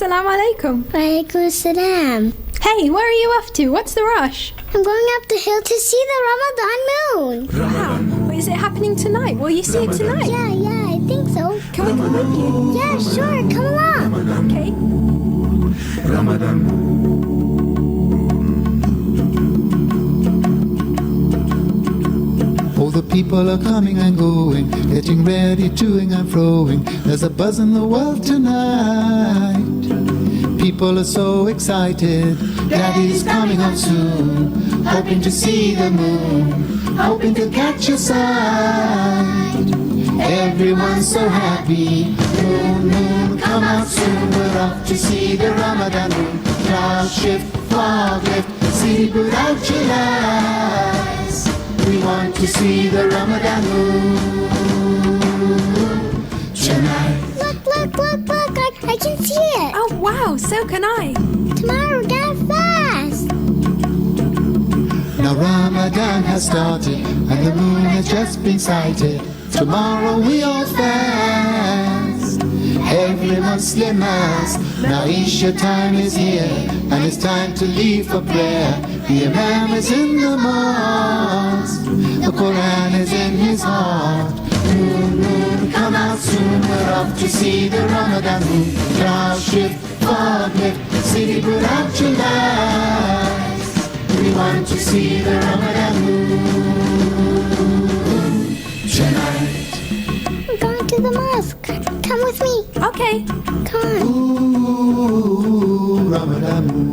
Assalamu alaikum. Walaikum salam. Hey, where are you off to? What's the rush? I'm going up the hill to see the Ramadan moon. Wow. Wait, is it happening tonight? Will you see it tonight? Yeah, I think so. Can we come with you? Yeah, sure, come along. Okay. All the people are coming and going, getting ready, toing and froing. There's a buzz in the world tonight. People are so excited, Daddy's coming home soon. Hoping to see the moon, hoping to catch a sight. Everyone's so happy, moon, moon, come out soon. We're off to see the Ramadan moon. Cloud shift, fog lift, see put out your lights. We want to see the Ramadan moon tonight. Look, I can see it. Oh, wow, so can I. Tomorrow, Dad, fast. Now Ramadan has started and the moon has just been sighted. Tomorrow we all fast. Every Muslim must. Now Isha time is here and it's time to leave for prayer. The Imam is in the mosque, the Quran is in his heart. Moon, moon, come out soon. We're off to see the Ramadan moon. Cloud shift, fog lift, city put out your lights. We want to see the Ramadan moon tonight. I'm going to the mosque. Come with me. Okay. Come on. Ooh, Ramadan moon.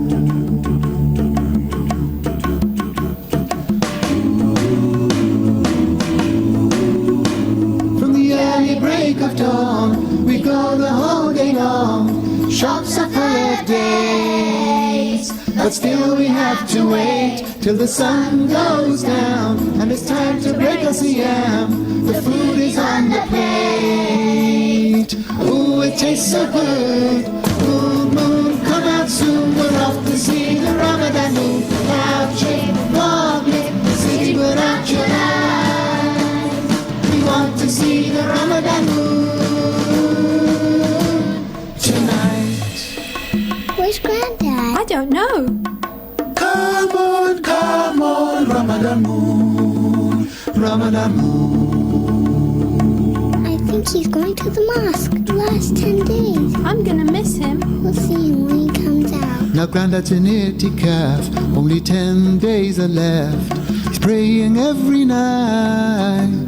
From the early break of dawn, we go the whole day long. Shops are full of days, but still we have to wait till the sun goes down and it's time to break us yam. The food is on the plate. Ooh, it tastes so good. Moon, moon, come out soon. We're off to see the Ramadan moon. Cloud shape, fog lit, city without your light. We want to see the Ramadan moon tonight. Where's Granddad? I don't know. Come on, Ramadan moon, Ramadan moon. I think he's going to the mosque the last 10 days. I'm gonna miss him. We'll see him when he comes out. Now Granddad's in itikaf, only 10 days are left. He's praying every night,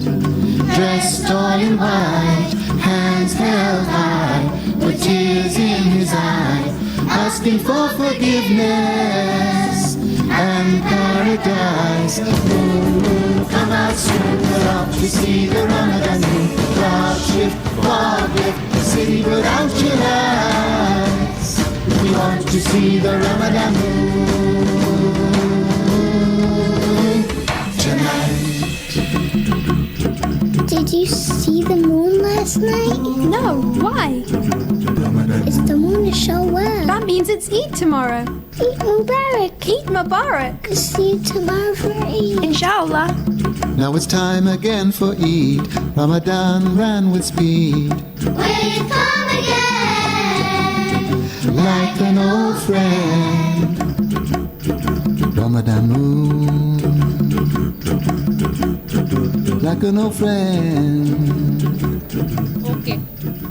dressed all in white, hands held high, with tears in his eyes, asking for forgiveness and paradise. Moon, moon, come out soon. We're off to see the Ramadan moon. Cloud shift, fog lift, city without your lights. We want to see the Ramadan moon tonight. Did you see the moon last night? No, why? It's the moon to show well. That means it's Eid tomorrow. Eid Mubarak. Eid Mubarak. See you tomorrow for Eid. Inshallah. Now it's time again for Eid. Ramadan ran with speed, We've come again. like an old friend. Ramadan moon, like an old friend.